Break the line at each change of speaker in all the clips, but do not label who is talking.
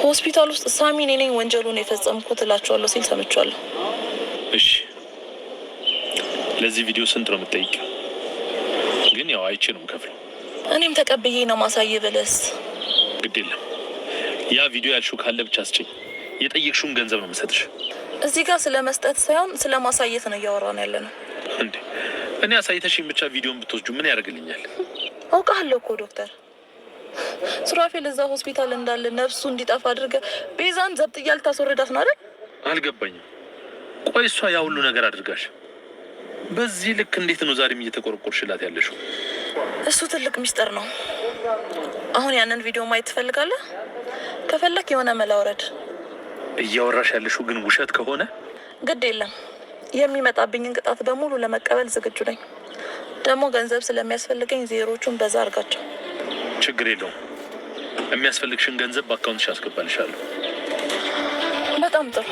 ሆስፒታል ውስጥ ሳሚ እኔ ነኝ ወንጀሉን የፈጸምኩት እላቸዋለሁ ሲል ሰምቻለሁ።
እሺ ለዚህ ቪዲዮ ስንት ነው የምትጠይቂው? ግን ያው አይቼ ነው የምከፍለው።
እኔም ተቀብዬ ነው ማሳየ ብለስ?
ግድ የለም ያ ቪዲዮ ያልሽው ካለ ብቻ አስጭኝ። የጠየቅሽውን ገንዘብ ነው የምሰጥሽ።
እዚህ ጋር ስለ መስጠት ሳይሆን ስለ ማሳየት ነው እያወራን ያለ ነው።
እንዴ እኔ አሳይተሽኝ ብቻ ቪዲዮን ብትወስጁ ምን ያደርግልኛል?
አውቃለሁ እኮ ዶክተር ሱራፌል እዛ ሆስፒታል እንዳለ ነፍሱ እንዲጠፋ አድርገህ ቤዛን ዘብጥያ ልታስወርዳት ነው አይደል?
አልገባኝም። ቆይ እሷ ያ ሁሉ ነገር አድርጋሽ በዚህ ልክ እንዴት ነው ዛሬም እየተቆረቆርሽላት ያለሽው?
እሱ ትልቅ ሚስጥር ነው። አሁን ያንን ቪዲዮ ማየት ትፈልጋለህ? ከፈለክ የሆነ መላውረድ።
እያወራሽ ያለሽው ግን ውሸት ከሆነ
ግድ የለም የሚመጣብኝን ቅጣት በሙሉ ለመቀበል ዝግጁ ነኝ። ደግሞ ገንዘብ ስለሚያስፈልገኝ ዜሮቹን በዛ አርጋቸው።
ችግር የለውም። የሚያስፈልግሽን ገንዘብ በአካውንትሽ አስገባልሻለሁ።
በጣም ጥሩ።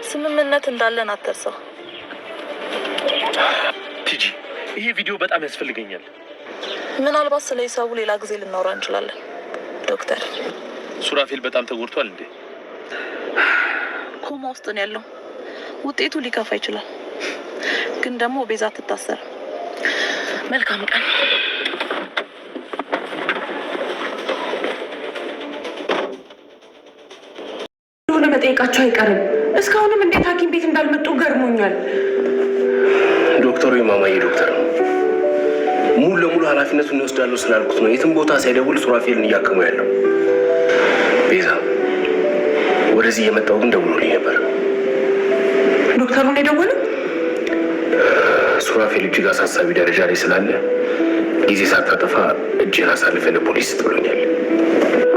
ስምምነት እንዳለን አትርሳ።
ቲጂ ይሄ ቪዲዮ በጣም ያስፈልገኛል።
ምናልባት ስለ ሂሳቡ ሌላ ጊዜ ልናወራ እንችላለን። ዶክተር
ሱራፌል በጣም ተጎድቷል እንዴ?
ኮማ ውስጥ ነው ያለው። ውጤቱ ሊከፋ ይችላል፣ ግን ደግሞ ቤዛ ትታሰር። መልካም ቀን።
ሆነ መጠየቃቸው አይቀርም። እስካሁንም እንዴት ሐኪም ቤት እንዳልመጡ ገርሞኛል።
ዶክተሩ የማማዬ ዶክተር ነው። ሙሉ ለሙሉ ኃላፊነቱን ይወስዳለሁ ስላልኩት ነው የትም ቦታ ሳይደውል ሱራፌልን እያከሙ ያለው። ቤዛ ወደዚህ የመጣው ግን ደውሎልኝ ነበር።
ዶክተሩን የደወለው?
ሱራፌል እጅግ አሳሳቢ ደረጃ ላይ ስላለ ጊዜ ሳታጠፋ እጅህን አሳልፈህ ለፖሊስ ጥሎኛል።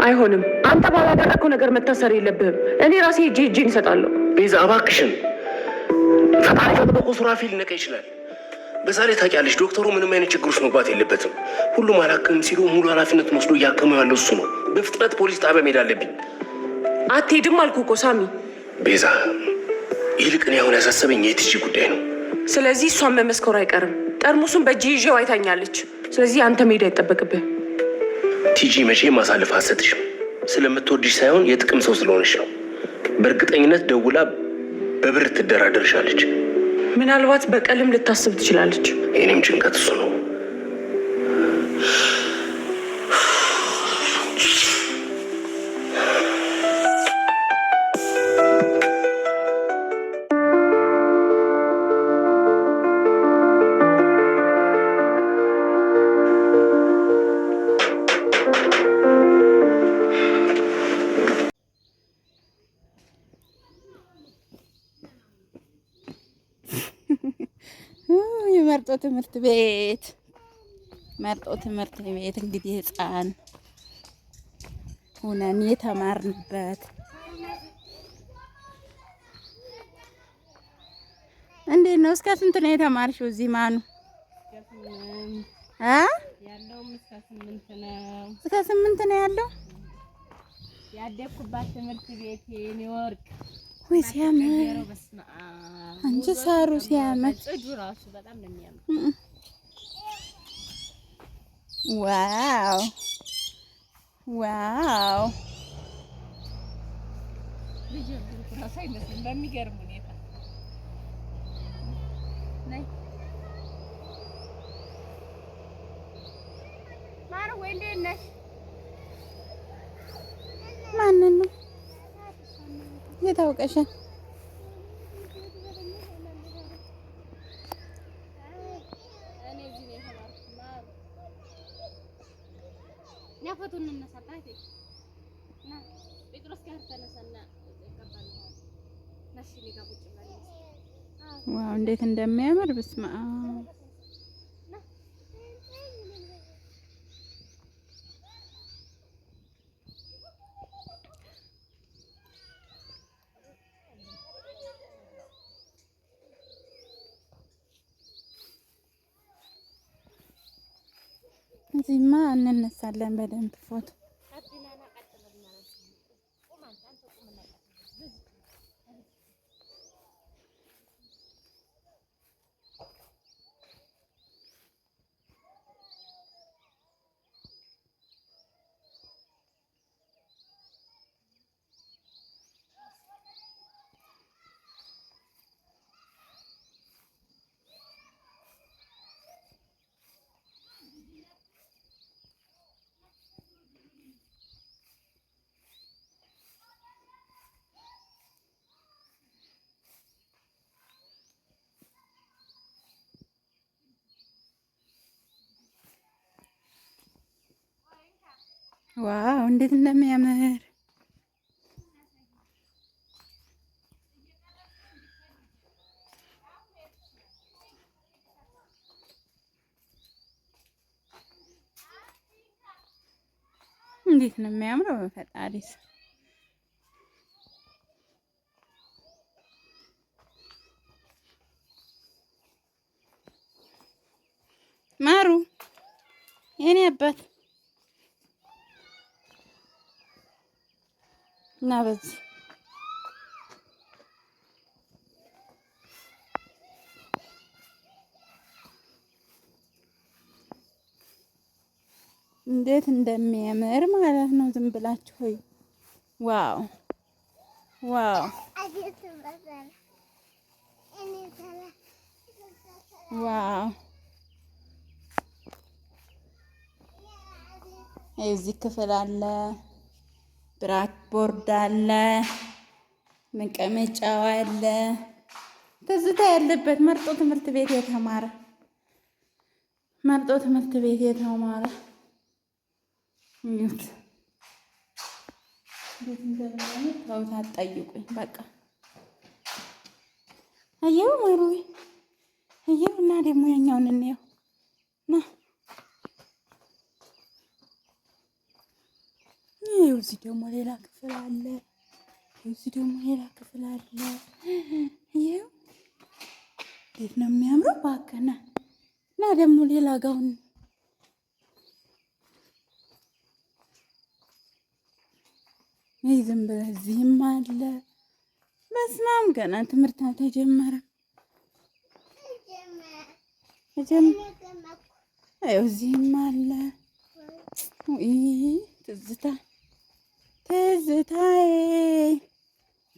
አይሆንም። አንተ ባላደረግከው ነገር መታሰር የለብህም። እኔ ራሴ እጄን እሰጣለሁ።
ቤዛ እባክሽን፣ ፈጣሪ ተጠብቆ ሱራፌል ሊነቃ ይችላል። በዛ ላይ ታውቂያለሽ ዶክተሩ ምንም አይነት ችግር ውስጥ መግባት የለበትም። ሁሉም አላክም ሲሉ ሙሉ ኃላፊነቱን ወስዶ እያከመው ያለው እሱ ነው። በፍጥነት ፖሊስ ጣቢያ መሄድ አለብኝ።
አትሄድም አልኩህ እኮ ሳሚ።
ቤዛ ይልቅ እኔ አሁን ያሳሰበኝ የቲጂ ጉዳይ ነው።
ስለዚህ እሷን መመስከሩ አይቀርም። ጠርሙሱን በእጅ ይዤው አይታኛለች። ስለዚህ አንተ መሄድ አይጠበቅብህ።
ቲጂ መቼም ማሳልፍ አትሰጥሽም። ስለምትወድሽ ሳይሆን የጥቅም ሰው ስለሆነች ነው። በእርግጠኝነት ደውላ በብር ትደራደርሻለች።
ምናልባት በቀልም ልታስብ ትችላለች።
የኔም ጭንቀት እሱ ነው።
መርጦ ትምህርት ቤት እንግዲህ ህፃን ሁነን የተማርንበት እንዴት ነው? እስከ ስንት ነው የተማርሽው እዚህ ማኑ?
ያለው እስከ 8 ነው።
እስከ 8 ነው ያለው።
ያደኩባት ትምህርት ቤት ኒውዮርክ።
ወይ ሲያምር! አንቺ ሳሩ ሲያምር!
ጽዱ ራሱ በጣም ነው የሚያምር።
ዋው ዋው!
ልጅ ራሱ አይመስልም በሚገርም ሁኔታ። ነይ ማሩ፣ ወይ እንዴት ነሽ?
ማንን ነው የታወቀሻል? ዋው እንዴት እንደሚያምር በስመ አብ። እዚህማ እንነሳለን በደንብ ፎቶ። ዋው እንዴት እንደሚያምር እንዴት ነው የሚያምረው! በፈጣሪስ ማሩ የኔ አባት እና በዚህ እንዴት እንደሚያምር ማለት ነው። ዝም ብላችሁ ሆይ ዋው ዋው ዋው! እዚህ ክፍል አለ፣ ብላክ ቦርድ አለ፣ መቀመጫው አለ። ትዝታ ያለበት መርጦ ትምህርት ቤት የተማረ እዩት። እንዴት እንደሚያምር ተውት፣ አትጠይቁኝ። በቃ አየው ማሩ አየው። እና ደግሞ ያኛውን እንየው ና እዚህ ደግሞ ሌላ ክፍል አለ። ይኸው እንዴት ነው የሚያምረው! ባከና እና ደግሞ ሌላ ጋውን ዝም ብለህ እዚህም አለ። በስመ አብ ገና ትምህርት አልተጀመረም። እዚህም አለ።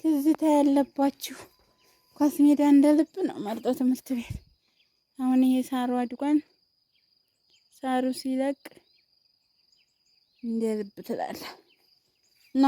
ትዝታ ያለባችሁ ኳስ ሜዳ እንደ ልብ ነው። መርጦ ትምህርት ቤት አሁን ይሄ ሳሩ አድጓን ሳሩ ሲለቅ እንደ ልብ ትላለህ እና